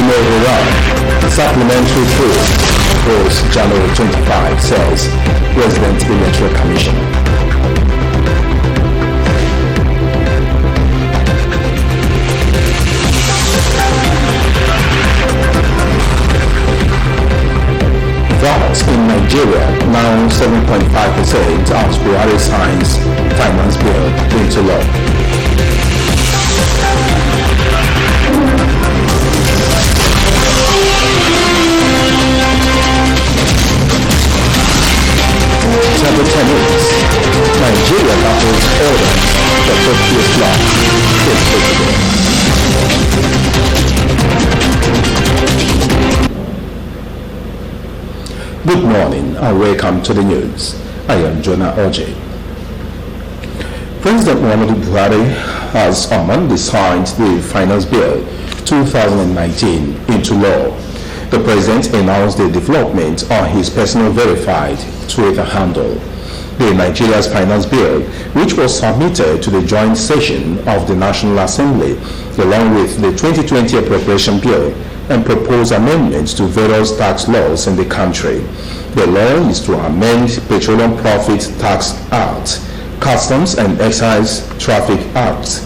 Iran, supplementary food goes January 25, says President Electoral Commission. Thus, in Nigeria, now 7.5% as Buhari signs finance bill into law. Table tennis. Nigeria battles orders for Tokyo's law in Portugal. Good morning and welcome to the news. I am Jonah Oje. President Muhammadu Buhari has on Monday signed the Finance Bill 2019 into law. The president announced the development on his personal verified Twitter handle. The Nigeria's Finance Bill, which was submitted to the joint session of the National Assembly, along with the 2020 Appropriation Bill and proposed amendments to various tax laws in the country. The law is to amend Petroleum Profit Tax Act, Customs and Excise Traffic Act,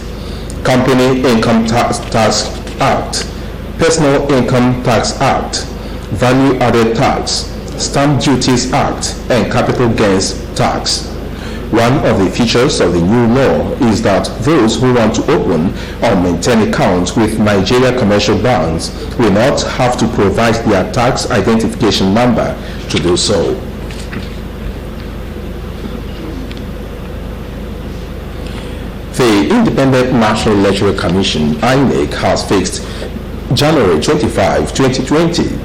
Company Income Tax Act, Personal Income Tax Act, Value Added Tax, Stamp Duties Act, and Capital Gains Tax. One of the features of the new law is that those who want to open or maintain accounts with Nigeria commercial banks will not have to provide their tax identification number to do so. The Independent National Electoral Commission, INEC, has fixed January 25, 2020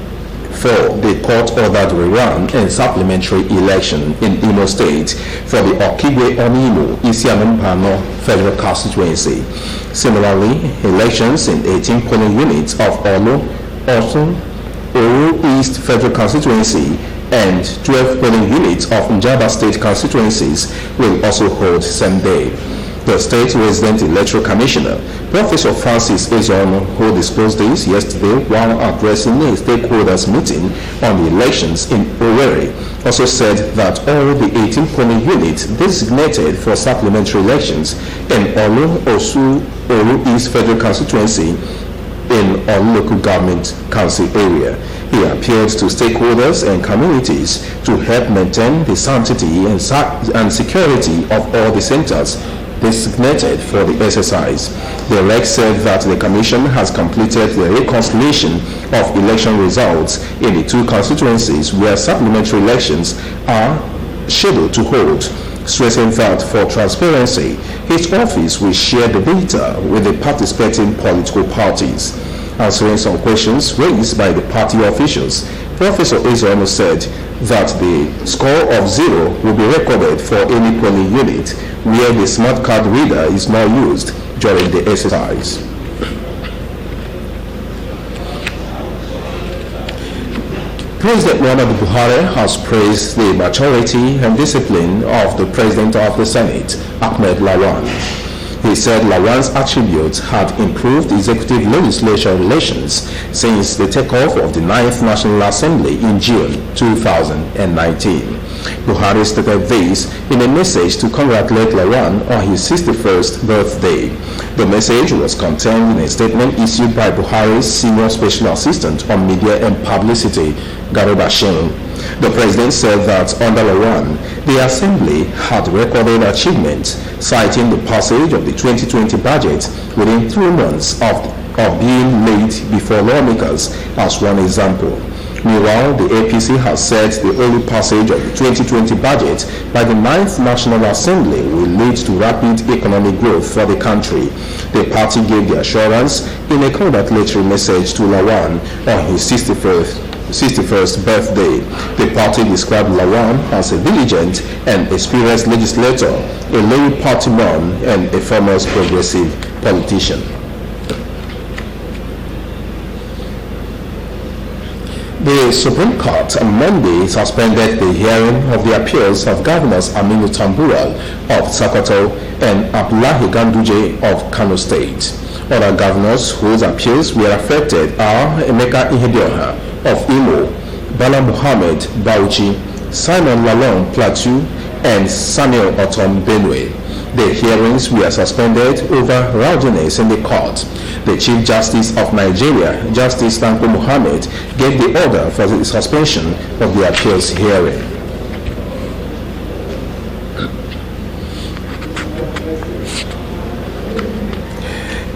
for the court-ordered rerun and supplementary election in Imo State for the Okigwe Onimo Isianambano Federal Constituency. Similarly, elections in 18 polling units of Olu, Osun, Oru East Federal Constituency and 12 polling units of Njaba State constituencies will also hold same day. The State Resident Electoral Commissioner, Professor Francis Ezeonu, who disclosed this yesterday while addressing a stakeholders meeting on the elections in Owerri, also said that all the 18 polling units designated for supplementary elections in Olu, Osu, Oru East Federal Constituency in Olu Local Government Council area. He appealed to stakeholders and communities to help maintain the sanctity and security of all the centers designated for the exercise. The REC said that the Commission has completed the reconciliation of election results in the two constituencies where supplementary elections are scheduled to hold, stressing that for transparency, his office will share the data with the participating political parties. Answering some questions raised by the party officials, Professor Ezeonu said that the score of 0 will be recorded for any polling unit where the smart card reader is not used during the exercise. President Muhammadu Buhari has praised the maturity and discipline of the President of the Senate, Ahmed Lawan. He said Lawan's attributes had improved executive-legislature relations since the takeoff of the 9th National Assembly in June 2019. Buhari stated this in a message to congratulate Lawan on his 61st birthday. The message was contained in a statement issued by Buhari's Senior Special Assistant on Media and Publicity, Garuba Shehu. The president said that under Lawan, the Assembly had recorded achievements, citing the passage of the 2020 budget within 3 months of being laid before lawmakers as one example. Meanwhile, the APC has said the early passage of the 2020 budget by the 9th National Assembly will lead to rapid economic growth for the country. The party gave the assurance in a congratulatory message to Lawan on his 61st birthday. The party described Lawan as a diligent and experienced legislator, a loyal party man, and a famous progressive politician. The Supreme Court on Monday suspended the hearing of the appeals of Governors Aminu Tambuwal of Sokoto and Abdullahi Ganduje of Kano State. Other governors whose appeals were affected are Emeka Ihedioha of Imo, Bala Muhammad Bauchi, Simon Lalong Plateau, and Samuel Otom Benue. The hearings were suspended over rowdiness in the court. The Chief Justice of Nigeria, Justice Tanko Muhammad, gave the order for the suspension of the appeals hearing.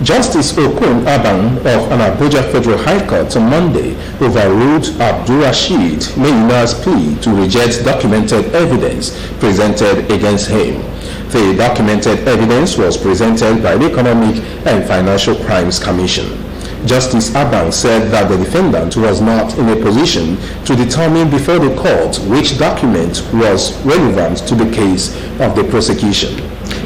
Justice Okun Abang of an Abuja Federal High Court on Monday overruled Abdul Rashid Mayina's plea to reject documented evidence presented against him. The documented evidence was presented by the Economic and Financial Crimes Commission. Justice Abang said that the defendant was not in a position to determine before the court which document was relevant to the case of the prosecution.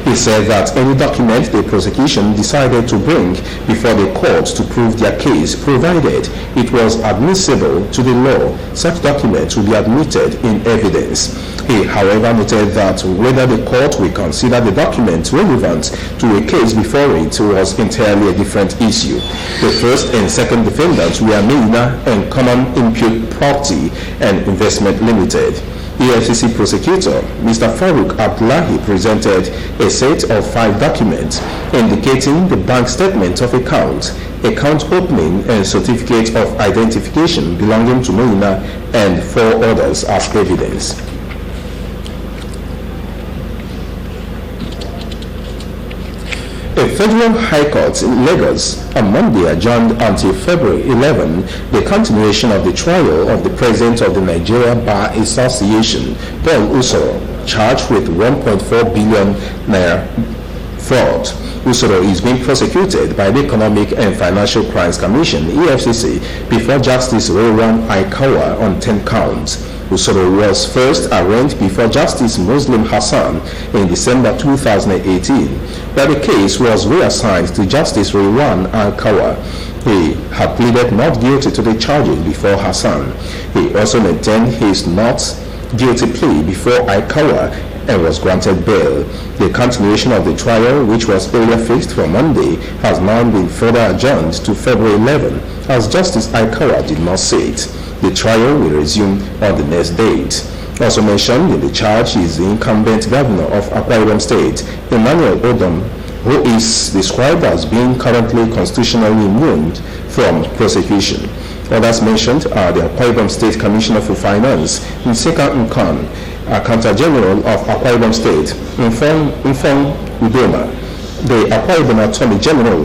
He said that any document the prosecution decided to bring before the court to prove their case, provided it was admissible to the law, such documents will be admitted in evidence. He, however, noted that whether the court will consider the document relevant to a case before it was entirely a different issue. The first and second defendants were Mayina and Common Impute Property and Investment Limited. EFCC prosecutor Mr. Farouk Abdullahi presented a set of 5 documents indicating the bank statement of account opening and certificate of identification belonging to Mayina and 4 others as evidence. A federal high court in Lagos on Monday adjourned until February 11 the continuation of the trial of the president of the Nigeria Bar Association, Paul Usoro, charged with 1.4 billion naira fraud. Usoro is being prosecuted by the Economic and Financial Crimes Commission, EFCC, before Justice Rowan Aikawa on 10 counts. Usoro was first arraigned before Justice Muslim Hassan in December 2018, but the case was reassigned to Justice Rowan Aikawa. He had pleaded not guilty to the charges before Hassan. He also maintained his not guilty plea before Aikawa and was granted bail. The continuation of the trial, which was earlier fixed for Monday, has now been further adjourned to February 11, as Justice Aikawa did not sit. The trial will resume on the next date. Also mentioned in the charge is the incumbent governor of Akwa Ibom State, Emmanuel Odom, who is described as being currently constitutionally immune from prosecution. Others mentioned are the Akwa Ibom State Commissioner for Finance, Nseka Nkan, Accountant General of Akwa Ibom State, Mfong Udoma, the Akwa Ibom Attorney General,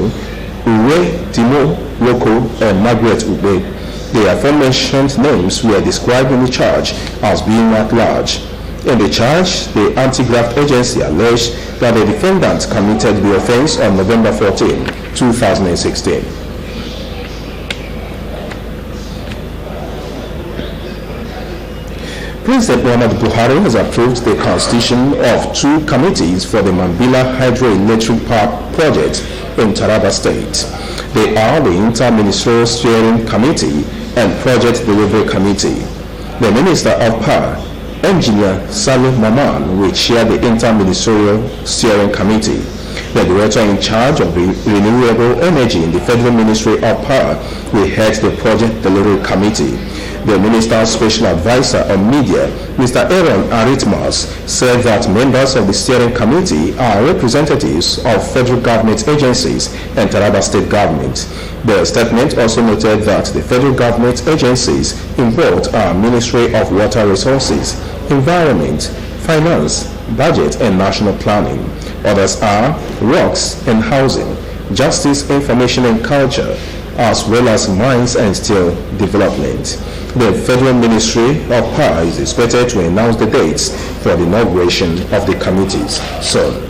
Uwe Timo Loko, and Margaret Ube. The aforementioned names were described in the charge as being at large. In the charge, the anti-graft agency alleged that the defendant committed the offense on November 14, 2016. President Muhammadu Buhari has approved the constitution of 2 committees for the Mambila Hydroelectric Power Project in Taraba State. They are the Inter-Ministerial Steering Committee and Project Delivery Committee. The Minister of Power, Engineer Salim Maman, will chair the Inter-Ministerial Steering Committee. The Director in charge of renewable energy in the Federal Ministry of Power will head the Project Delivery Committee. The Minister's Special Advisor on Media, Mr. Aaron Aritmas, said that members of the steering committee are representatives of federal government agencies and Taraba State government. The statement also noted that the federal government agencies involved are Ministry of Water Resources, Environment, Finance, Budget and National Planning. Others are Works and Housing, Justice, Information and Culture, as well as Mines and Steel Development. The Federal Ministry of Power is expected to announce the dates for the inauguration of the committees soon.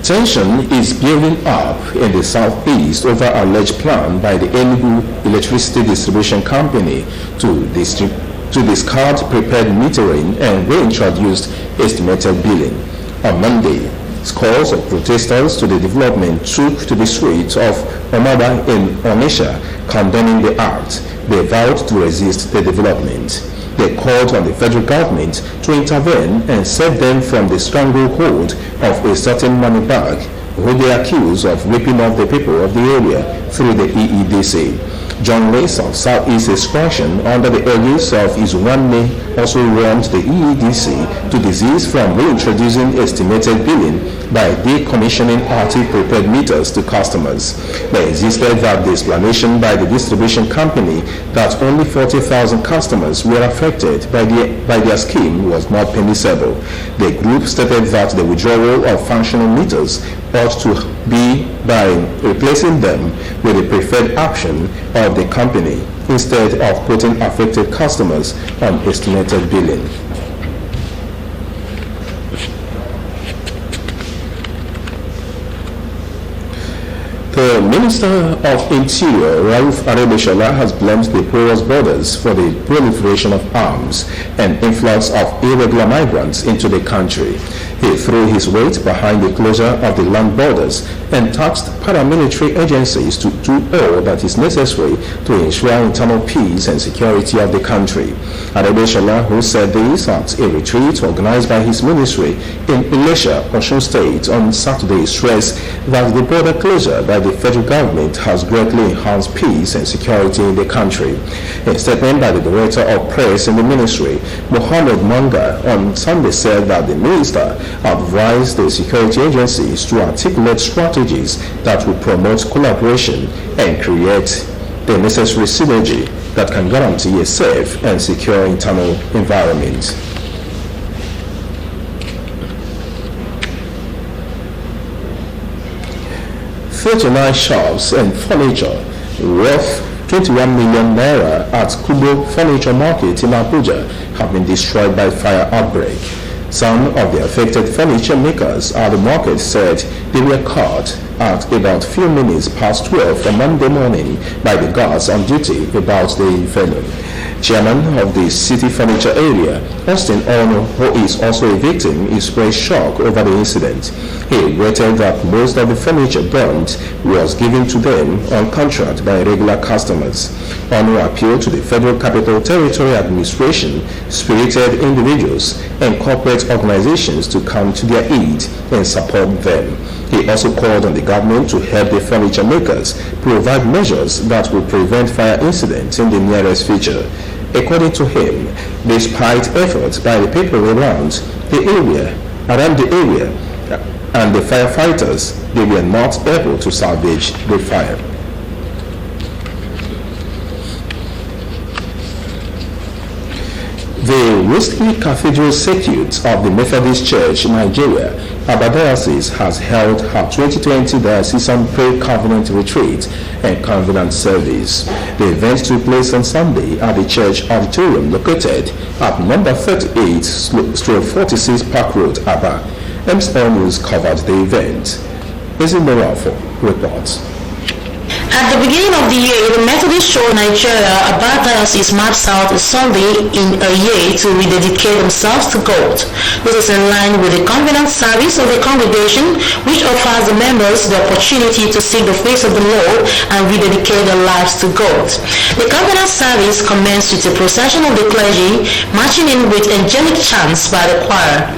Tension is building up in the southeast over alleged plan by the Enugu Electricity Distribution Company to discard prepared metering and reintroduce estimated billing. On Monday, scores of protesters to the development took to the streets of Omaba in Onitsha, condemning the act. They vowed to resist the development. They called on the federal government to intervene and save them from the stranglehold of a certain money bag who they accuse of ripping off the people of the area through the EEDC. John Lace of Southeast Extraction, under the urges of his one name, also warned the EEDC to desist from reintroducing estimated billing by decommissioning party prepaid meters to customers. They insisted that the explanation by the distribution company that only 40,000 customers were affected by their scheme was not permissible. The group stated that the withdrawal of functional meters ought to be by replacing them with the preferred option of the company instead of putting affected customers on estimated billing. The Minister of Interior, Rauf Arebeshola, has blamed the porous borders for the proliferation of arms and influx of irregular migrants into the country. He threw his weight behind the closure of the land borders and tasked paramilitary agencies to do all that is necessary to ensure internal peace and security of the country. Arebeshola, who said this at a retreat organized by his ministry in Ilesha, Osun State on Saturday, stressed that the border closure by the federal government has greatly enhanced peace and security in the country. A statement by the Director of Press in the ministry, Mohammed Manga, on Sunday said that the minister advised the security agencies to articulate strategies that will promote collaboration and create the necessary synergy that can guarantee a safe and secure internal environment. "39 shops and furniture worth 21 million naira at Kubo Furniture Market in Abuja have been destroyed by fire outbreak. Some of the affected furniture makers at the market said they were caught at about few minutes past 12 on Monday morning by the guards on duty about the venue. Chairman of the City Furniture Area, Austin Ono, who is also a victim, expressed shock over the incident. He regretted that most of the furniture burnt was given to them on contract by regular customers. Ono appealed to the Federal Capital Territory Administration, spirited individuals, and corporate organizations to come to their aid and support them. He also called on the government to help the furniture makers provide measures that will prevent fire incidents in the nearest future. According to him, despite efforts by the people around the area and the firefighters, they were not able to salvage the fire. The recently Cathedral Circuit of the Methodist Church in Nigeria, Aba Diocese, has held her 2020 Diocesan Pre-Covenant Retreat and Covenant Service. The event took place on Sunday at the church auditorium located at number 38/46 Park Road, Aba. MCL News covered the event. Isimora reports. At the beginning of the year, the Methodist Church Nigeria, Aba Diocese, marched out a Sunday in a year to rededicate themselves to God. This is in line with the covenant service of the congregation, which offers the members the opportunity to seek the face of the Lord and rededicate their lives to God. The covenant service commenced with a procession of the clergy marching in with angelic chants by the choir.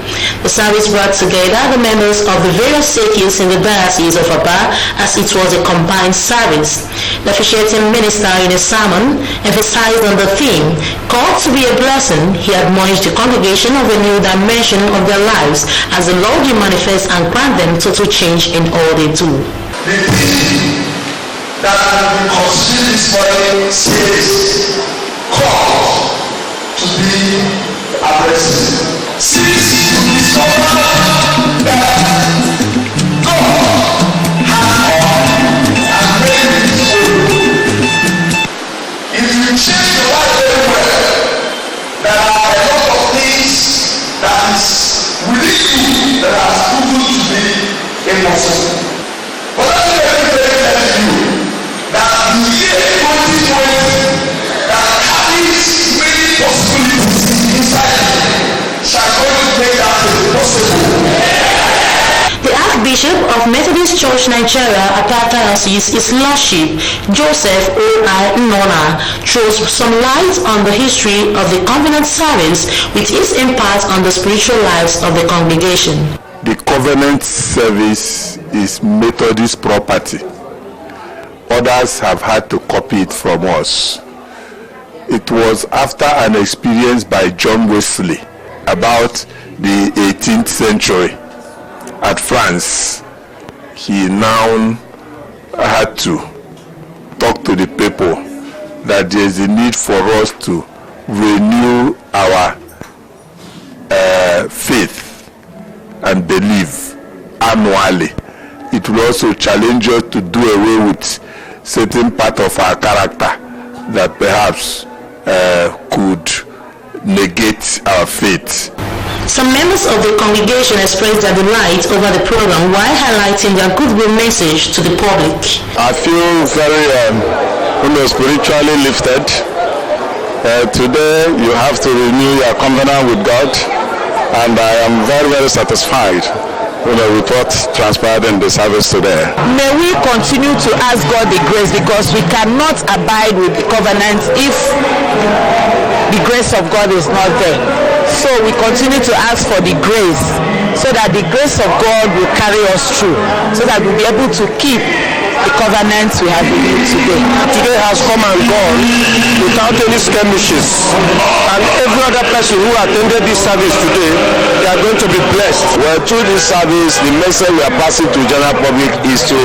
The service brought together the members of the various circuits in the Diocese of Aba as it was a combined service. The officiating minister in a sermon emphasized on the theme, called to be a blessing. He admonished the congregation of a new dimension of their lives as the Lord will manifest and grant them total change in all they do. The theme that we consider this morning says, called to be a blessing. Since you discover that God change your life very well. There are a lot of things that is within you that has proven to be impossible. But let me very tell you that the year 2020 that carries many possibilities inside you shall going to make that possible. Bishop of Methodist Church Nigeria Apapa Diocese, His Lordship Joseph O.I. Nona, throws some light on the history of the covenant service with its impact on the spiritual lives of the congregation. The covenant service is Methodist property. Others have had to copy it from us. It was after an experience by John Wesley about the 18th century at France. He now had to talk to the people that there is a need for us to renew our faith and belief annually. It will also challenge us to do away with certain part of our character that perhaps could negate our faith. Some members of the congregation expressed their delight over the program while highlighting their goodwill message to the public. I feel very spiritually lifted. Today you have to renew your covenant with God, and I am very, very satisfied with what transpired in the service today. May we continue to ask God the grace, because we cannot abide with the covenant if the grace of God is not there. So we continue to ask for the grace, so that the grace of God will carry us through, so that we'll be able to keep the covenants we have renewed today. Today has come and gone without any skirmishes, and every other person who attended this service today, they are going to be blessed. Well, through this service, the message we are passing to general public is to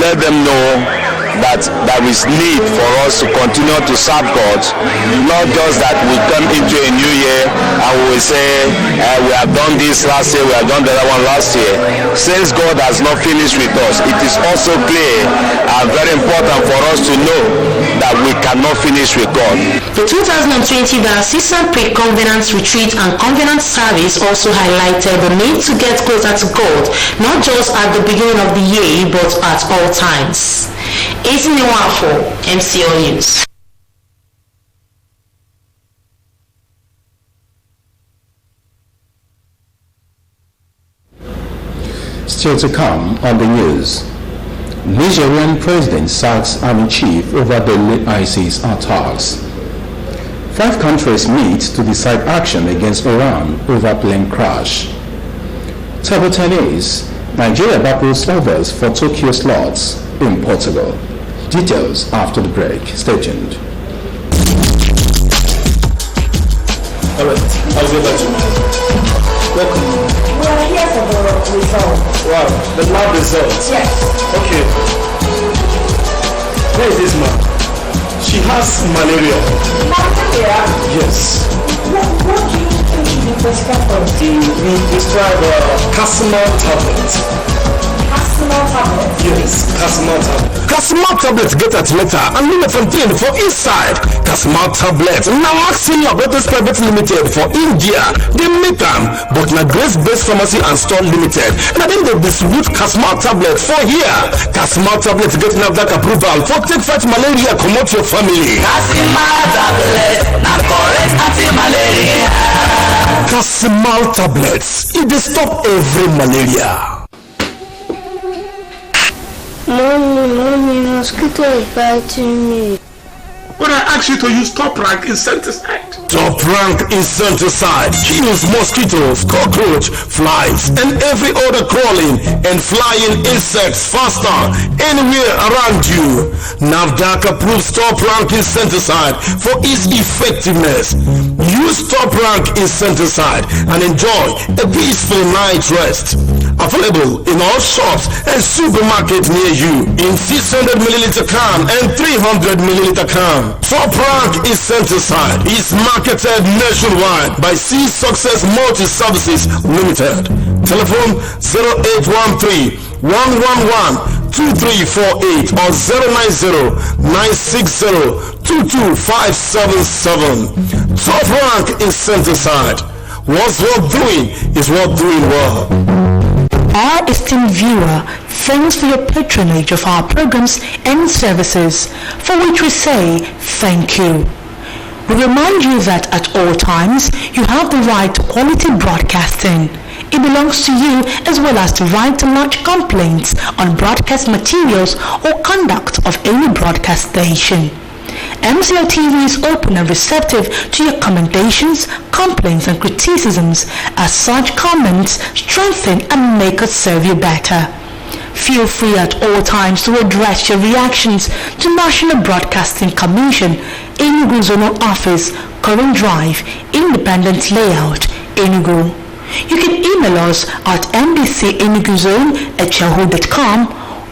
let them know that there is need for us to continue to serve God, not just that we come into a new year and we say we have done this last year, we have done the other one last year. Since God has not finished with us, it is also clear and very important for us to know that we cannot finish with God. The 2020 Diocesan Pre-Covenant Retreat and Covenant Service also highlighted the need to get closer to God, not just at the beginning of the year, but at all times. It's in the one for MCL News. Still to come on the news. Nigerian president sacks army chief over the ISIS attacks. 5 countries meet to decide action against Iran over plane crash. Table tennis. Nigeria battles others for Tokyo slots in Portugal. Details after the break. Stay tuned. Alright, I'll get back to you. Welcome. We are here for the results. Wow, the lab results. Yes. Okay. Where is this man? She has malaria. Malaria? Yes. What do you think you prescribe for? We prescribe Casimir tablets. Casimir tablets? Yes, Casimir tablets. Casimir tablets get at letter and lumefantrine for inside. Casimir tablets now Maxim Laboratories Private Limited for India. They make them, but na Grace-based pharmacy and store limited. Now then they distribute Casimir tablets for here. Casimir tablets get NAFDAC approval for take fight malaria, comot your family. Casimir tablets, na correct anti-malaria. Casimir tablets, it dey stop every malaria. Mommy, mosquito is biting me. When I ask you to use top rank insecticide. Top rank insecticide kills mosquitoes, cockroach, flies, and every other crawling and flying insects faster anywhere around you. NAFDAC approves top rank insecticide for its effectiveness. Use top rank insecticide and enjoy a peaceful night's rest. Available in all shops and supermarkets near you in 600 milliliter can and 300 milliliter can. Top rank insecticide is marketed nationwide by C Success Multi Services Limited. Telephone 0813 111 2348 or 090-960-22577. Top rank insecticide. What's worth doing is worth doing well. Our esteemed viewer, thanks for your patronage of our programs and services, for which we say thank you. We remind you that at all times, you have the right to quality broadcasting. It belongs to you as well as the right to lodge complaints on broadcast materials or conduct of any broadcast station. MCLtv is open and receptive to your commendations, complaints and criticisms, as such comments strengthen and make us serve you better. Feel free at all times to address your reactions to National Broadcasting Commission, Enugu Zonal Office, Current Drive, Independent Layout, Enugu. You can email us at mbcenuguzone@yahoo.com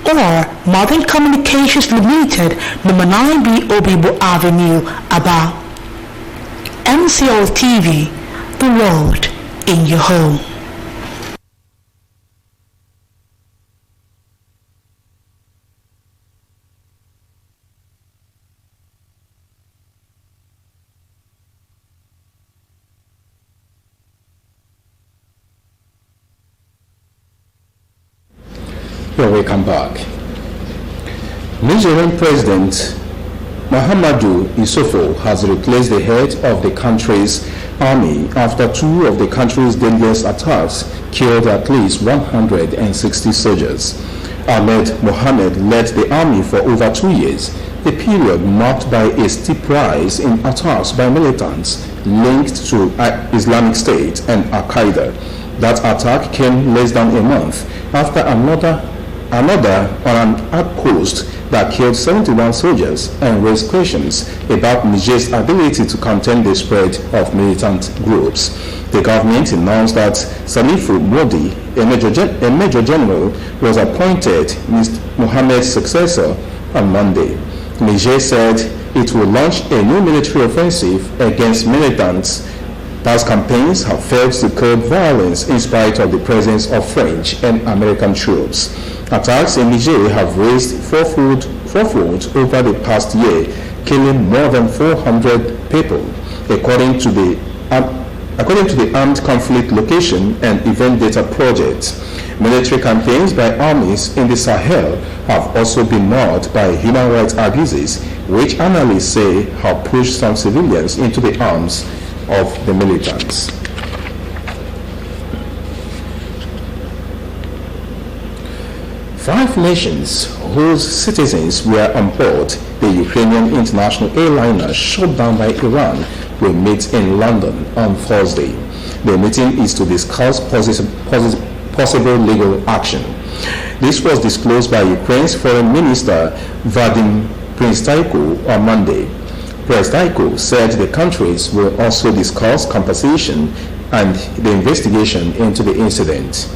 or Modern Communications Limited, number 9B Obibo Avenue, Aba. MCLtv, the world in your home. Welcome back. Nigerian President Muhammadu Issoufou has replaced the head of the country's army after two of the country's deadliest attacks killed at least 160 soldiers. Ahmed Mohamed led the army for over 2 years, a period marked by a steep rise in attacks by militants linked to Islamic State and Al-Qaeda. That attack came less than a month after another on an outpost that killed 71 soldiers and raised questions about Niger's ability to contain the spread of militant groups. The government announced that Salifu Modi, a major general, was appointed Mohammed's successor on Monday. Niger said it will launch a new military offensive against militants. Past campaigns have failed to curb violence in spite of the presence of French and American troops. Attacks in Niger have raised fourfold over the past year, killing more than 400 people, according to the Armed Conflict Location and Event Data Project. Military campaigns by armies in the Sahel have also been marred by human rights abuses, which analysts say have pushed some civilians into the arms of the militants. Five nations whose citizens were on board the Ukrainian international airliner shot down by Iran will meet in London on Thursday. The meeting is to discuss possible legal action. This was disclosed by Ukraine's Foreign Minister Vadim Prinstyko on Monday. Prinstyko said the countries will also discuss compensation and the investigation into the incident.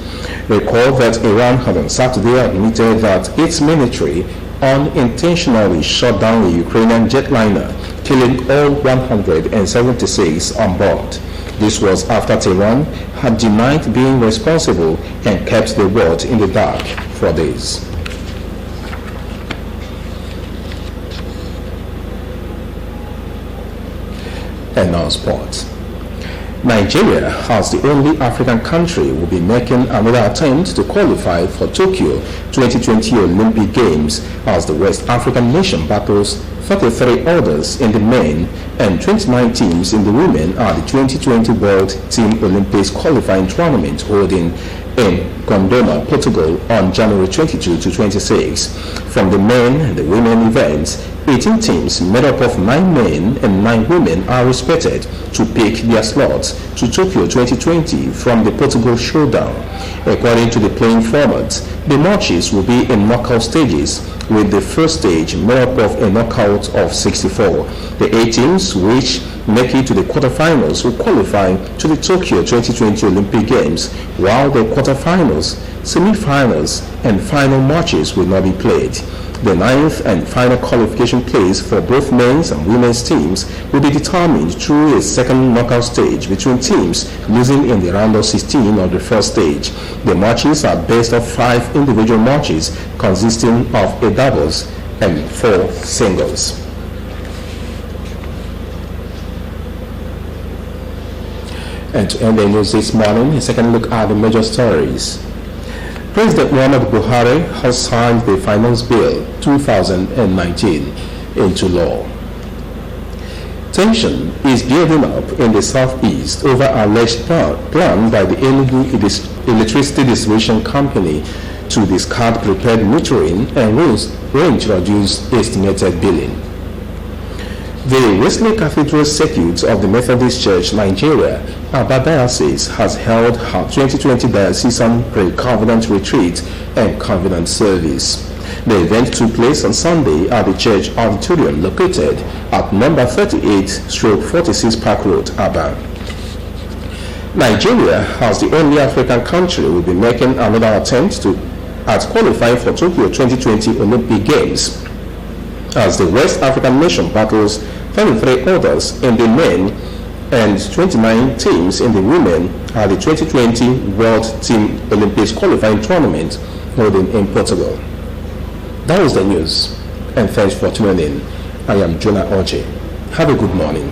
Recall that Iran had on Saturday admitted that its military unintentionally shot down a Ukrainian jetliner, killing all 176 on board. This was after Tehran had denied being responsible and kept the world in the dark for days. And now sports. Nigeria, as the only African country, will be making another attempt to qualify for Tokyo 2020 Olympic Games as the West African nation battles 33 others in the men and 29 teams in the women at the 2020 World Team Olympics qualifying tournament holding in Gondoma, Portugal on January 22 to 26. From the men and the women events, 18 teams made up of 9 men and 9 women are expected to pick their slots to Tokyo 2020 from the Portugal showdown. According to the playing format, the matches will be in knockout stages, with the first stage made up of a knockout of 64. The 8 teams which make it to the quarterfinals will qualify to the Tokyo 2020 Olympic Games, while the quarterfinals, semi-finals, and final matches will not be played. The 9th and final qualification place for both men's and women's teams will be determined through a second knockout stage between teams losing in the round of 16 of the first stage. The matches are best of 5 individual matches consisting of a doubles and 4 singles. And to end the news this morning, a second look at the major stories. President Muhammadu Buhari has signed the Finance Bill 2019 into law. Tension is building up in the southeast over alleged plan by the Enugu electricity distribution company to discard prepared metering and reintroduce estimated billing. The Wesley Cathedral Circuit of the Methodist Church Nigeria, Aba Diocese, has held her 2020 diocesan pre-covenant retreat and covenant service. The event took place on Sunday at the church auditorium located at number 38/46 Park Road, Aba. Nigeria, as the only African country, will be making another attempt at qualifying for Tokyo 2020 Olympic Games, as the West African nation battles 33 others in the men and 29 teams in the women at the 2020 World Team Olympics qualifying tournament holding in Portugal. That was the news, and thanks for tuning in. I am Jonah Oche. Have a good morning.